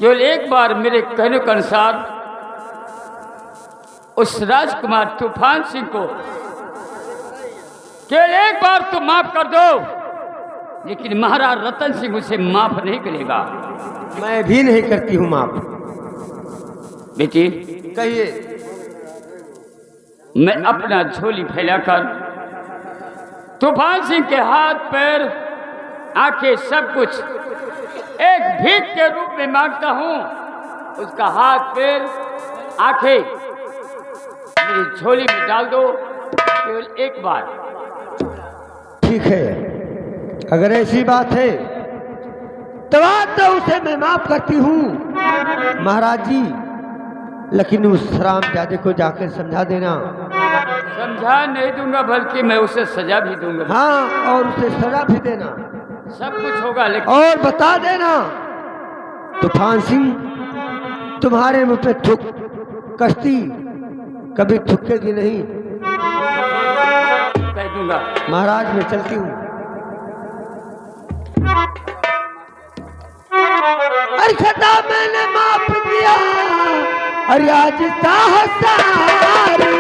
केवल एक बार मेरे कहने के अनुसार उस राजकुमार तूफान सिंह को केवल एक बार तो माफ कर दो, लेकिन महाराज रतन सिंह उसे माफ नहीं करेगा। मैं भी नहीं करती हूँ माफ। बेटी कहिए। मैं अपना झोली फैलाकर तूफान सिंह के हाथ पैर आंखें सब कुछ एक भीख के रूप में मांगता हूँ। उसका हाथ पैर आंखें मेरी झोली में डाल दो केवल एक बार। ठीक है, अगर ऐसी बात है तो उसे मैं माफ करती हूँ महाराज जी, लेकिन उस हरामजादे को जाकर समझा देना। समझा नहीं दूंगा, बल्कि मैं उसे सजा भी दूंगा। हाँ, और उसे सजा भी देना। सब कुछ होगा, लेकिन और बता देना तूफान सिंह तुम्हारे मुंह पे थूक कश्ती कभी थूकेगी नहीं। कह दूंगा। महाराज मैं चलती हूँ। अरे खता मैंने माफ किया, अरे आज साहसारी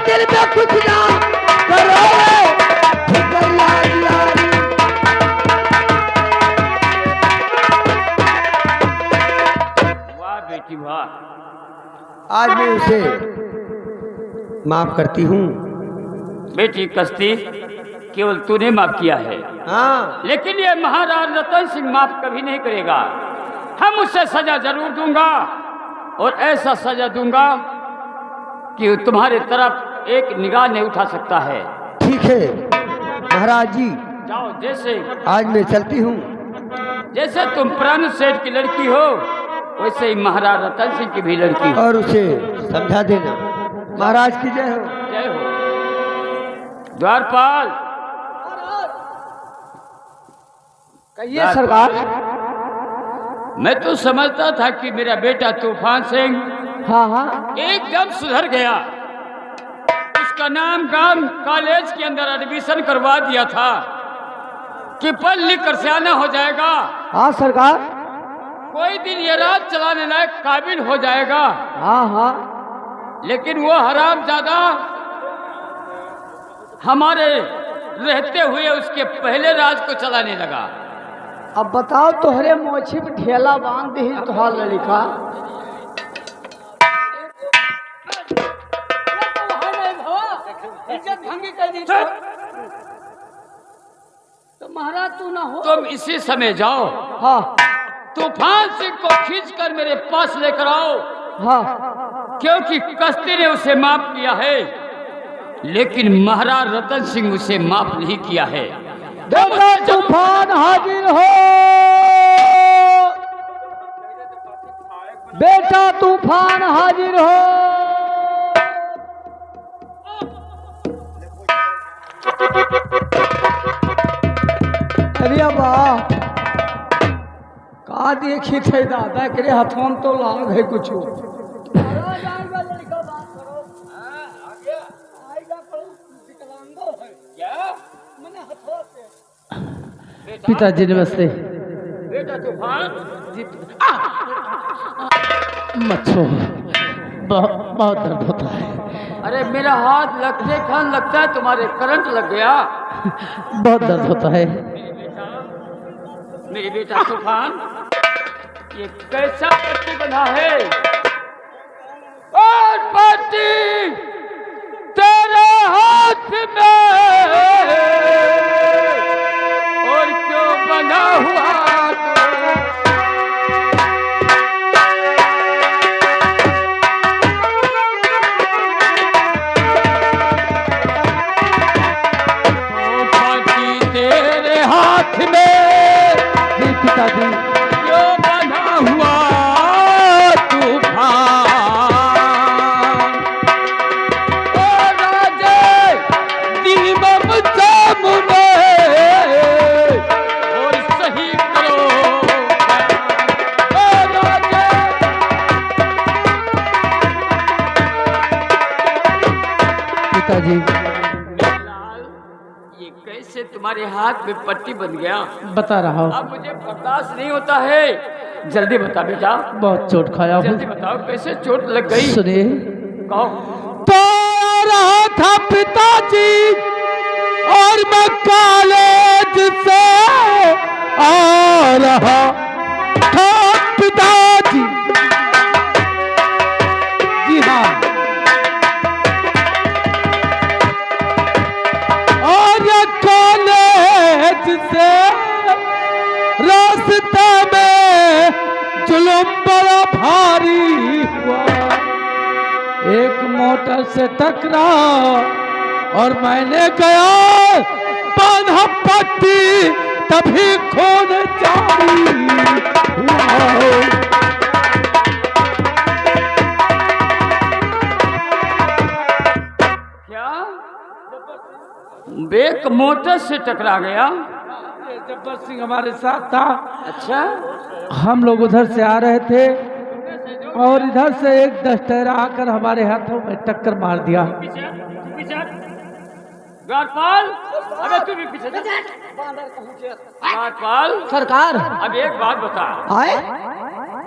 दिल में कुछ ना करो। वाह बेटी वाह, आज मैं उसे माफ करती हूँ। बेटी कश्ती केवल तूने माफ किया है। हाँ, लेकिन ये महाराज रतन सिंह माफ कभी नहीं करेगा। हम उसे सजा जरूर दूंगा, और ऐसा सजा दूंगा कि वो तुम्हारे तरफ एक निगाह नहीं उठा सकता है। ठीक है महाराज जी, जाओ। जैसे आज मैं चलती हूँ। जैसे तुम प्राण सेठ की लड़की हो, वैसे ही महाराज रतन सिंह की भी लड़की हो। और उसे समझा देना। महाराज की जय हो। जय हो। द्वारपाल। कहिए सरकार। मैं तो समझता था कि मेरा बेटा तूफान सिंह हाँ हाँ एकदम सुधर गया। उसका नाम गांव कॉलेज के अंदर एडमिशन करवा दिया था कि पढ़ लिख कर सियाना हो जाएगा। हाँ सरकार। कोई दिन ये राज चलाने लायक काबिल हो जाएगा। हाँ हाँ। लेकिन वो हरामजादा हमारे रहते हुए उसके पहले राज को चलाने लगा। अब बताओ तोहरे मोछी पे ठेला बांध दी तुहार लड़का। तो महाराज तू ना हो। तुम इसी समय जाओ। हाँ तूफान सिंह को खींचकर मेरे पास लेकर आओ। हाँ। क्योंकि कश्ती ने उसे माफ किया है, लेकिन महाराज रतन सिंह उसे माफ नहीं किया है। बेटा तूफान हाजिर हो, बेटा तूफान हाजिर हो। अरे वाह, का देखी थे दादा के हाथों में तो लाग है कुछ। पिताजी नमस्ते। बेटा तूफान मत छो, बहुत दर्द होता है। अरे मेरा हाथ लगते खान लगता है तुम्हारे करंट लग गया। बहुत दर्द होता है। मेरे बेटा तूफान, ये कैसा पट्टी बना है? और पट्टी तेरे हाथ में और क्यों बना हुआ? क्यों बना हुआ तूफान? और राजे दिलबम सामने और तुम्हारे हाथ में पट्टी बन गया। बता रहा हूँ। अब मुझे बर्दाश्त नहीं होता है, जल्दी बता बेटा। बहुत चोट खाया हूँ। जल्दी बताओ कैसे चोट लग गई। सुनिए। कहो। तो रहा था पिताजी और मैं कॉलेज से आ रहा था पिताजी। जी हाँ। और ये कॉलेज से रास्ते में जुल्म बड़ा भारी हुआ। एक मोटर से टकरा और मैंने गया बांधा पट्टी, तभी खून जारी हुआ। क्या बेक मोटर से टकरा गया? जब्बर सिंह हमारे साथ था। अच्छा। हम लोग उधर से आ रहे थे और इधर से एक दस्तेरा आकर हमारे हाथों में टक्कर मार दिया। गारपाल, अबे तू भी पीछे जा। गारपाल सरकार अब एक बात बता। आए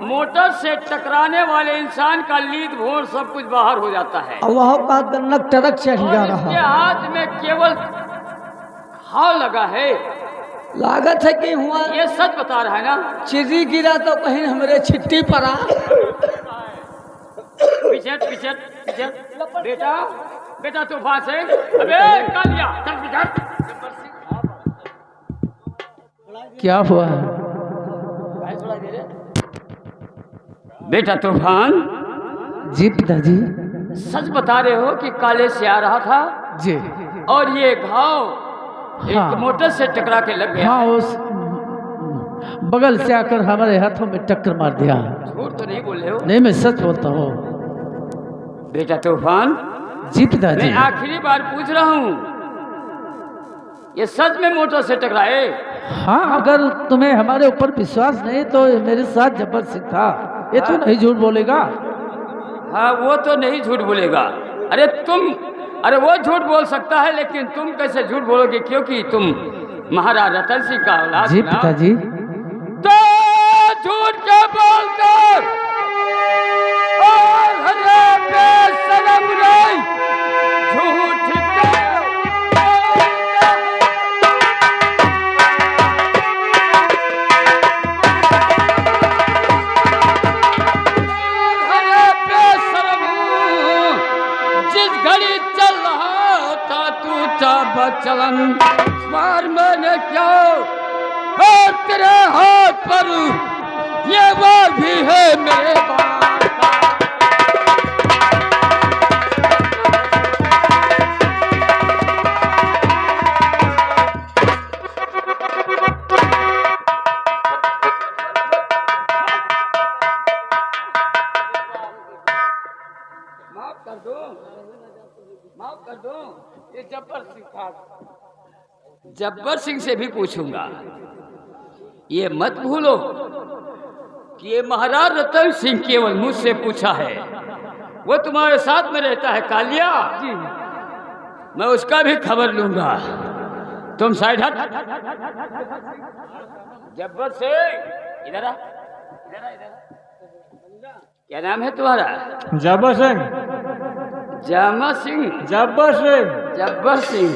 मोटर से टकराने वाले इंसान का लीद भोर सब कुछ बाहर हो जाता है। वह बात गन्नक ट्रक से ही जा और रहा इसके हाथ में केवल घाव लगा है। लागत है कि हुआ ये सच बता रहा है ना? चिड़ी गिरा तो कहीं हमारे छिट्टी पड़ा। पीछे पीछे पीछे। बेटा बेटा तूफान से। अबे कालिया चल पीछे। क्या हुआ? बेटा तूफान, जी पिताजी। सच बता रहे हो कि कॉलेज से आ रहा था जी। और ये घाव एक हाँ। मोटर से टकरा के लग गया? हाँ, उस बगल से आकर हमारे हाथों में टक्कर मार दिया। झूठ तो नहीं बोल रहे हो? नहीं, मैं सच बोलता हूँ। बेटा तूफान, जी पिताजी। मैं आखिरी बार पूछ रहा हूँ, ये सच में मोटर से टकराए? हाँ, अगर तुम्हें हमारे ऊपर विश्वास नहीं तो मेरे साथ जब्बर सिंह था। ये तो नहीं झूठ बोलेगा। हाँ, वो तो नहीं झूठ बोलेगा। अरे वो झूठ बोल सकता है, लेकिन तुम कैसे झूठ बोलोगे? क्योंकि तुम महाराज रतन सिंह का औलाद जी ना। पिताजी। तो झूठ क्या बोलते और हरे बेशरम नहीं, झूठ क्या हरे बेशरम, जिस घड़ी चल रहा था तू था बचलन, मार मैंने क्या और तेरे हाथ पर ये वार भी है मेरे बाप का। माफ कर दो, माफ कर दो। ये जब्बर सिंह था। जब्बर सिंह से भी पूछूंगा। ये मत भूलो कि ये महाराज रतन सिंह केवल मुझसे पूछा है। वो तुम्हारे साथ में रहता है कालिया जी, मैं उसका भी खबर लूंगा। तुम साइड हट। जब्बर से इधर आ, इधर आ, इधर आ। क्या नाम है तुम्हारा? जब्बर सिंह। जामा सिंह? जब्बर सिंह। जब्बर सिंह।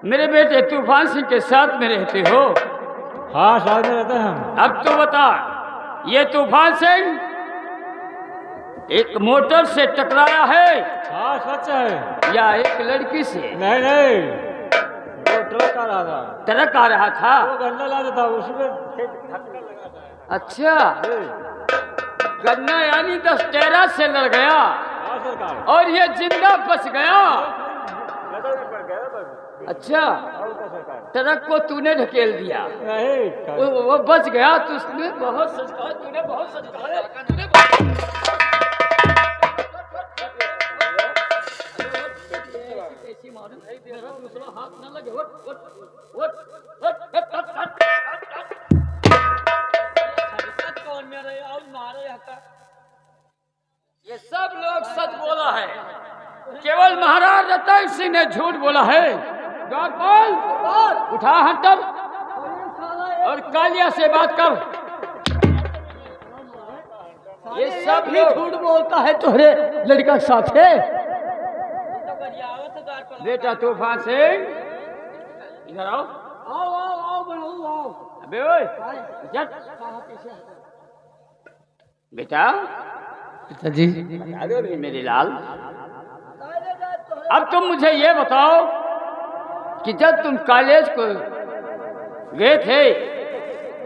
मेरे बेटे तूफान सिंह के साथ में रहते हो? हाँ, साथ में रहते हैं हम। अब तो बता, ये तूफान सिंह एक मोटर से टकराया है? हाँ, सच है। या एक लड़की से? नहीं नहीं, वो ट्रक आ रहा था। ट्रक आ रहा था? वो गन्ना ला रहा था, उसमें धक्का लगा था। अच्छा, गन्ना यानी दस्तेरा से लड़ गया। हाँ सरकार। और ये जिंदा बच गया? नजर में पड़ गया बस। अच्छा, और क्या सरकार? ट्रक को तूने ढकेल दिया, नहीं, वो बच गया। तो उसने बहुत सच कहा, तूने बहुत सच कहा, तूने बहुत... ऐसी मालूम है मेरा दूसरा हाथ न लगे। कौन मेरा और मारे हका? ये सब लोग सच बोला है, केवल महाराज रतन सिंह ने झूठ बोला है। द्वारपाल उठा हंटर और कालिया से बात कर। ये सब भी झूठ बोलता है तोहरे लड़का के साथ है। बेटा तूफान सिंह इधर आओ। आओ आओ आओ बनू आओ। अबे ओए जट बेटा पिताजी बता दो भी मेरे लाल। अब तुम मुझे ये बताओ कि जब तुम कॉलेज को गए थे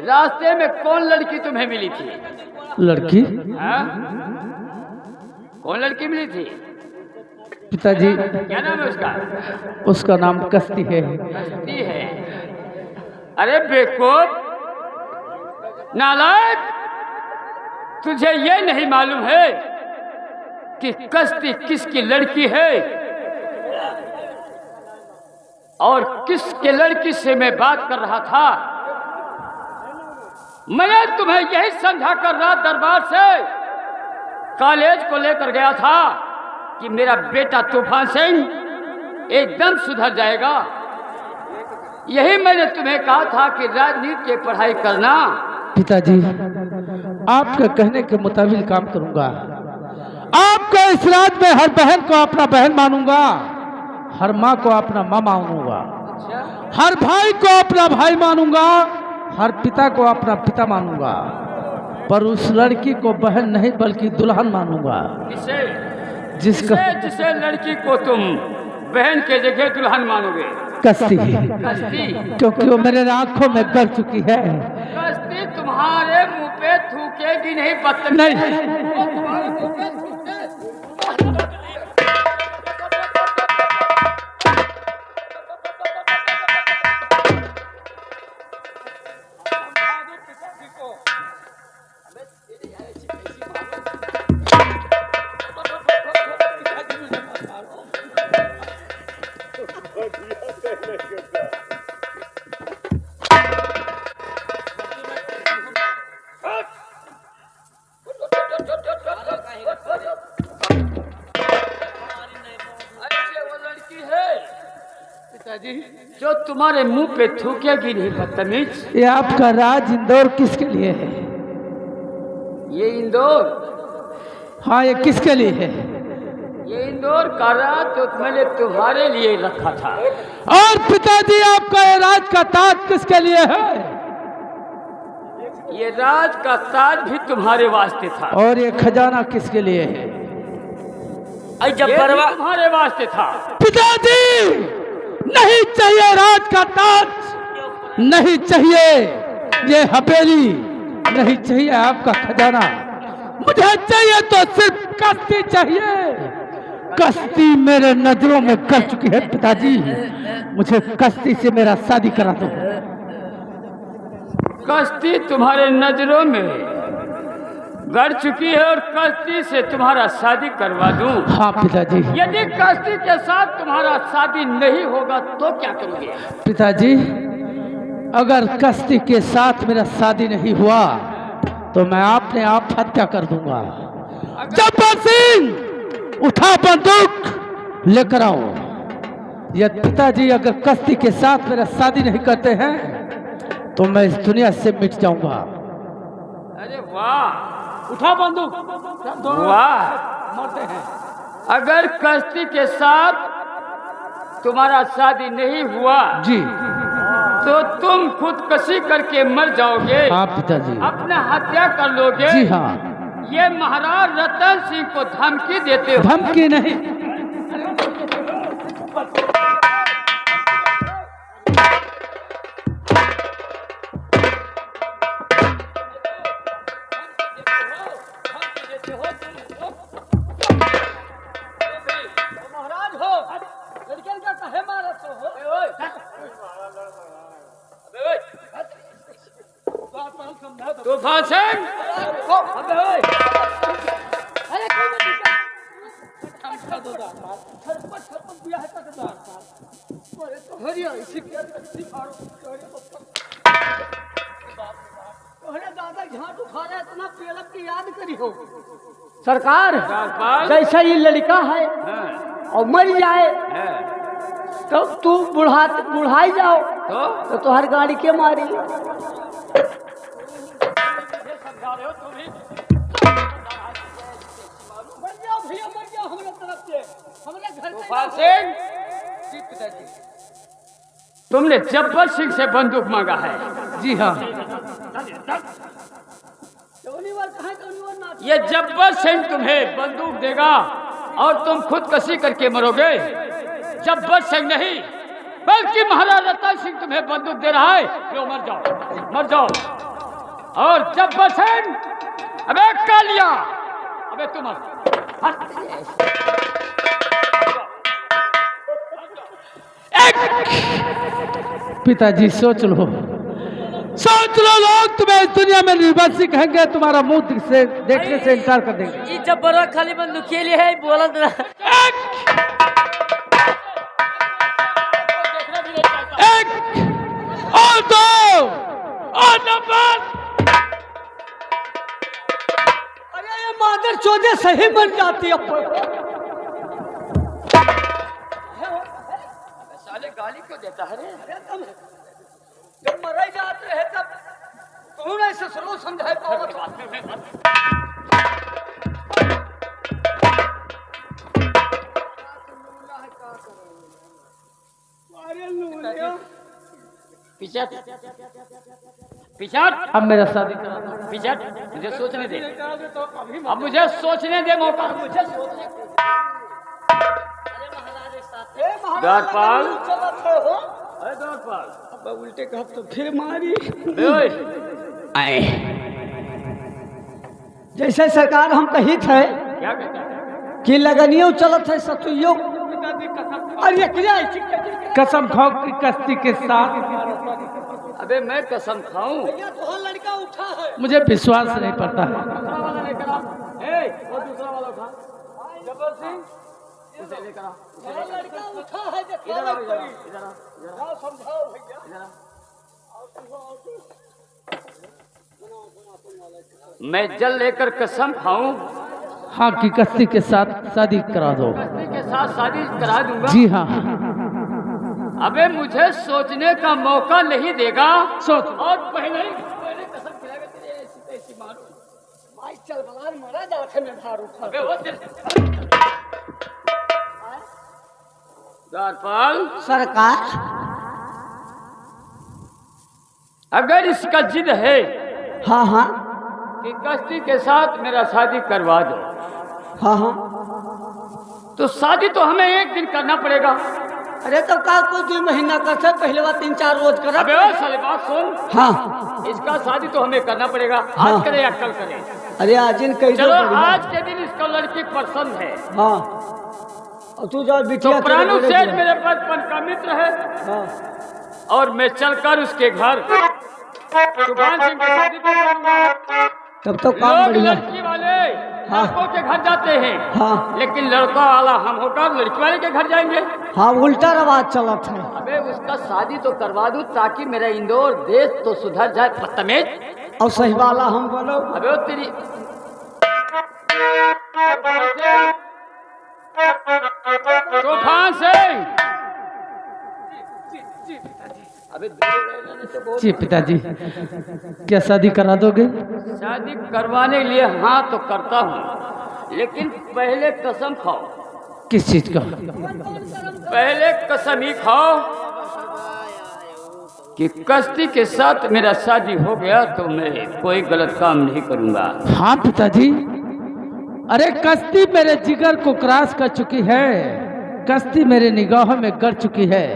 रास्ते में कौन लड़की तुम्हें मिली थी? लड़की हाँ? कौन लड़की मिली थी? पिताजी क्या नाम है उसका? उसका नाम कश्ती है। कश्ती है। अरे बेवकूफ नालायक, तुझे ये नहीं मालूम है कि कश्ती किसकी लड़की है और किसके लड़की से मैं बात कर रहा था? मैंने तुम्हें यही समझा कर रात दरबार से कॉलेज को लेकर गया था कि मेरा बेटा तूफान सिंह एकदम सुधर जाएगा। यही मैंने तुम्हें कहा था कि राजनीति की पढ़ाई करना। पिताजी आपके कहने के मुताबिक काम करूंगा। आपका इस राज में हर बहन को अपना बहन मानूंगा, हर माँ को अपना माँ मानूंगा, हर भाई को अपना भाई मानूंगा, हर पिता को अपना पिता मानूंगा, पर उस लड़की को बहन नहीं बल्कि दुल्हन मानूंगा। किसे? जिसका जिसे लड़की को तुम बहन के जगह दुल्हन मानोगे? कश्ती, कश्ती क्योंकि वो मेरे आंखों में गल चुकी है। कश्ती तुम्हारे मुंह पे थूकेगी नहीं बदतमीज। नहीं वो तुम्हारे मुंह पे थूके। जो तुम्हारे मुंह पे थूकेगी नहीं बदतमीज। ये आपका राज इंदौर किसके लिए है? ये इंदौर, हाँ ये किसके लिए है? ये इंदौर का राज तो मैंने तुम्हारे लिए रखा था। और पिताजी आपका ये राज का ताज किसके लिए है? ये राज का ताज भी तुम्हारे वास्ते था। और ये खजाना किसके लिए है? ये भी तुम्हारे वास्ते था। पिताजी नहीं चाहिए राज का ताज, नहीं चाहिए ये हवेली, नहीं चाहिए आपका खजाना, मुझे चाहिए तो सिर्फ कश्ती चाहिए। कश्ती मेरे नजरों में कर चुकी है पिताजी, मुझे कश्ती से मेरा शादी करा दो। कश्ती तुम्हारे नजरों में गड़ चुकी है और कश्ती से तुम्हारा शादी करवा दूं? हाँ पिताजी। यदि कश्ती के साथ तुम्हारा शादी नहीं होगा तो क्या करोगे? पिताजी अगर कश्ती के साथ मेरा शादी नहीं हुआ तो मैं अपने आप हत्या कर दूंगा। जब्बार सिंह उठा बंदूक लेकर आओ। यदि पिताजी अगर कश्ती के साथ मेरा शादी नहीं करते हैं तो मैं इस दुनिया से मिट जाऊंगा। अरे वाह, उठा बंदूक, वाह। मरते हैं। अगर कश्ती के साथ तुम्हारा शादी नहीं हुआ जी तो तुम खुदकशी करके मर जाओगे। हाँ पिताजी। अपना हत्या कर लोगे। जी हाँ। ये महाराज रतन सिंह को धमकी देते हो? धमकी नहीं, महाराज हो लड़के का कहे मारा तो हो। तूफान सिंह, दादा झाट उठा रहे इतना पेलक की याद करी हो। सरकार राजपाल। जैसा ये लड़का है हाँ, और मर जाए हाँ। तो तू बुढ़ाई जाओ तो तुहार गाड़ी के मारी। तूफान सिंह, तुमने जब्बर सिंह से बंदूक मांगा है? जी हाँ। ये जब्बर सिंह तुम्हें बंदूक देगा और तुम खुदकशी करके मरोगे। जब्बर सिंह नहीं बल्कि महाराजा रतन सिंह तुम्हें बंदूक दे रहा है। लो मर जाओ, मर जाओ। और जब्बर सिंह, अबे कालिया, अबे तुम पिताजी सोच लो, सोच लो, लोग तुम्हें इस दुनिया में निर्वासी कहेंगे, तुम्हारा मुंह से देखने से इनकार कर देंगे। ये जब्बर खाली बंदूक के लिए है, बोला एक और दो और नंबर। अरे ये मादर चौधे सही बन जाती है। साले गाली क्यों देता है रे? जब मरा जाते हैं तब तुम ऐसे स्लो समझाए पाओ। पिचट, पिचट, अब मेरा शादी करा दो। पिचट, मुझे सोचने दे। अब मुझे सोचने दे मौका। मुझे सोचने दे। द्वारपाल, अरे द्वारपाल, अब उल्टे कहा तो फिर मारी। आए जैसे सरकार हम कही थे क्या कहता है? कि लगनियों चलत है सतुइयों। अरे कसम खाओ कि कश्ती के साथ। अबे मैं कसम खाऊं? तो लड़का उठा है। मुझे विश्वास नहीं पड़ता है। दूसरा वाला लेकर आ। वो दूसरा वाला उठा। जब्बर सिंह, उसे लेकर आ। लड़का उठा है। इधर आओ, इधर आओ, इधर आओ, इधर आओ। समझाओ भैया। इधर आओ। मैं जल लेकर कसम खाऊं हाँ कि कश्ती के साथ शादी करा दो। कश्ती के साथ शादी करा दूंगा। जी हाँ। अबे मुझे सोचने का मौका नहीं देगा। सोच। और पहले कसम खिलाएगा तेरे ऐसी मारू। भाई चल बलार मरा जाते में भार उठा। अबे वो द्वारपाल, सरकार अगर इसका जिद है हाँ हाँ कि कश्ती के साथ मेरा शादी करवा दो, हाँ हाँ। तो शादी तो हमें एक दिन करना पड़ेगा। अरे तो का कुछ 2 महीना करते पहले बार 3-4 रोज कर। अबे ओ साले बात सुन, हाँ इसका शादी तो हमें करना पड़ेगा। हाँ। आज करे या कल करे। अरे आज इन कही चलो आज के दिन इसको लड़की पसंद है। हाँ और तू जाओ तो बिटिया प्राणु सेठ मेरे बचपन का मित्र है। हाँ और मैं चलकर उसके घर तूफान सिंह की शादी करूंगा। तब तो काम लोग बढ़िया। लड़की वाले हाँ। लड़कों के घर जाते हैं, हाँ लेकिन लड़का वाला हम होकर लड़की वाले के घर जाएंगे। हाँ उल्टा रवाज चलत है। अबे उसका शादी तो करवा दूं ताकि मेरा इंदौर देश तो सुधर जाए। बदतमीज। और सही वाला हम बोलो। अबे वो तेरी तूफान सिंह, अबे जी पिताजी, क्या शादी करा दोगे? शादी करवाने के लिए हाँ तो करता हूँ, लेकिन पहले कसम खाओ। किस चीज का? पहले कसम ही खाओ कि कश्ती के साथ मेरा शादी हो गया तो मैं कोई गलत काम नहीं करूंगा। हाँ पिताजी। अरे कश्ती मेरे जिगर को क्रॉस कर चुकी है, कश्ती मेरे निगाहों में गड़ चुकी है।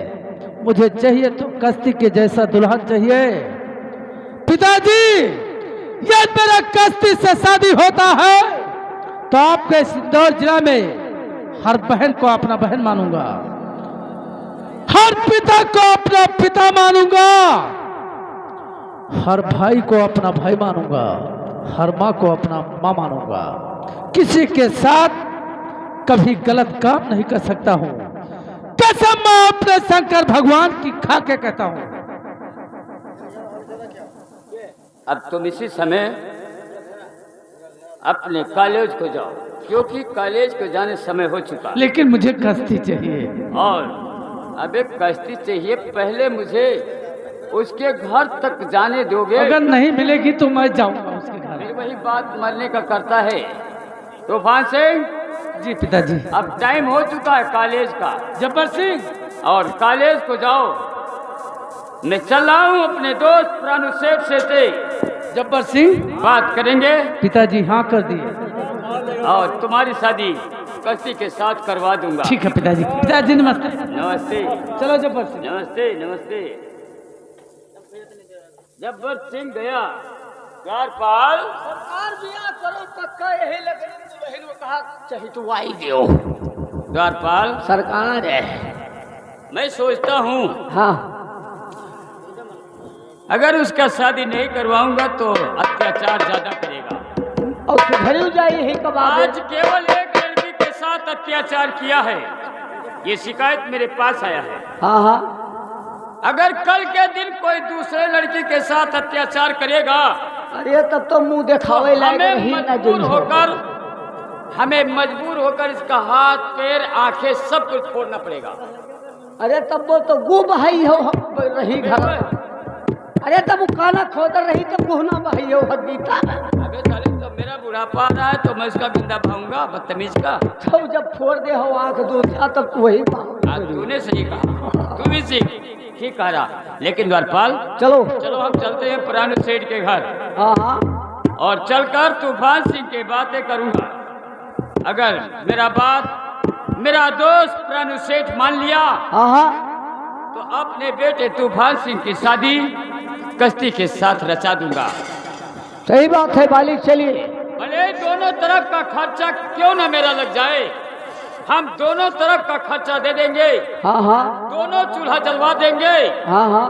मुझे चाहिए तो कश्ती के जैसा दुल्हन चाहिए। पिताजी यदि मेरा कश्ती से शादी होता है तो आपके इस इंदौर जिला में हर बहन को अपना बहन मानूंगा, हर पिता को अपना पिता मानूंगा, हर भाई को अपना भाई मानूंगा, हर माँ को अपना माँ मानूंगा। किसी के साथ कभी गलत काम नहीं कर सकता हूँ। कसम मैं अपने शंकर भगवान की खा के कहता हूँ। अब तुम इसी समय अपने कॉलेज को जाओ, क्योंकि कॉलेज को जाने समय हो चुका। लेकिन मुझे कश्ती चाहिए। और अबे कश्ती चाहिए, पहले मुझे उसके घर तक जाने दोगे? अगर नहीं मिलेगी तो मैं जाऊंगा उसके घर। फिर वही बात मरने का करता है। तूफान सिंह जी पिताजी। अब टाइम हो चुका है कॉलेज का। जब्बर सिंह, और कॉलेज को जाओ। मैं चल रहा हूँ अपने दोस्त प्राणु सेठ से जब्बर सिंह बात करेंगे पिताजी हाँ कर दिए। और तुम्हारी शादी कश्ती के साथ करवा दूंगा। ठीक है पिताजी। पिताजी नमस्ते। नमस्ते। चलो जब्बर सिंह। नमस्ते नमस्ते। जब्बर सिंह गया। द्वारपाल सरकार बिया करो पक्का यही लगन तो वही ने कहा चाहे तो आई दियो। द्वारपाल सरकार है। मैं सोचता हूँ हाँ अगर उसका शादी नहीं करवाऊंगा तो अत्याचार ज्यादा करेगा। और सुधर जाए यही कब आज केवल एक लड़की के साथ अत्याचार किया है, ये शिकायत मेरे पास आया है। हाँ हाँ अगर कल के दिन कोई दूसरे लड़की के साथ अत्याचार करेगा अरे तब तो मुंह दिखावे लायक हमें ही ना मजबूर जुल होकर इसका हाथ पैर आंखें सब कुछ छोड़ना पड़ेगा। अरे तब वो तो गु बहाई हो रही घर। अरे तब वो काना खोदर रही तब गुहना बहाई हो गीता। अबे साले तो मेरा बुढ़ापा आ रहा है तो मैं उसका बिंदा भाऊंगा बदतमीज का। तो जब छोड़ दे हो आंख दूसरा तब तू वही तूने सही कहा, तू भी सीख ठीक कह रहा। लेकिन द्वारपाल चलो चलो हम चलते हैं पुराने सेठ के घर हाँ हाँ और चलकर तूफान सिंह की बातें करूंगा। अगर मेरा दोस्त पुराने सेठ मान लिया हाँ हाँ तो अपने बेटे तूफान सिंह की शादी कश्ती के साथ रचा दूंगा। सही बात है बालिक। चलिए भले दोनों तरफ का खर्चा क्यों ना मेरा लग जाए, हम दोनों तरफ का खर्चा दे देंगे। हाँ हाँ दोनों चूल्हा जलवा देंगे। हाँ हाँ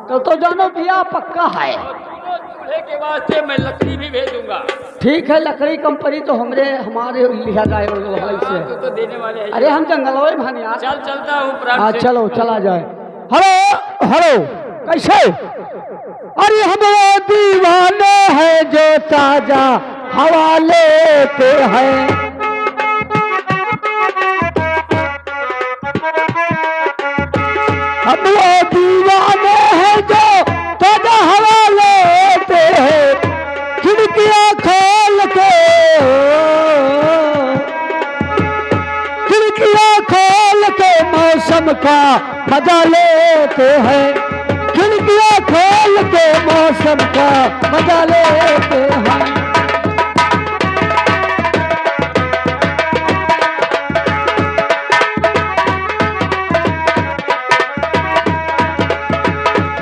तो जानो भैया पक्का है। और दोनों चूल्हे के वास्ते मैं लकड़ी भी भेज दूंगा। ठीक है लकड़ी कंपनी तो हमारे लिखा जाए से। तो देने वाले हैं। अरे हम जंगलों में भानिया। चल चलता हूँ हाँ प्राण से। चलो चला जाए। हेलो हेलो कैसे? अरे हम वो दीवाने हैं जो ताजा हवा लेते हैं। हम वो दीवाने हैं जो ताजा हवा लेते हैं। खिड़कियां खोल के मौसम का मजा लेते हैं। खिड़कियां खोल के मौसम का मजा लेते हैं।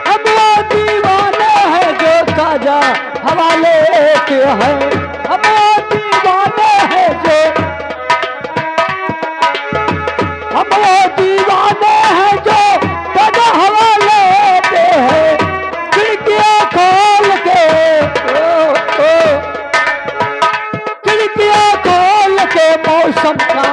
हम वो दीवाने हैं जो ताजा हवा लेते हैं। हम वो दीवाने हैं जो ताजा हवा लेते हैं। खिड़कियां खोल के खिड़कियां खोल के मौसम का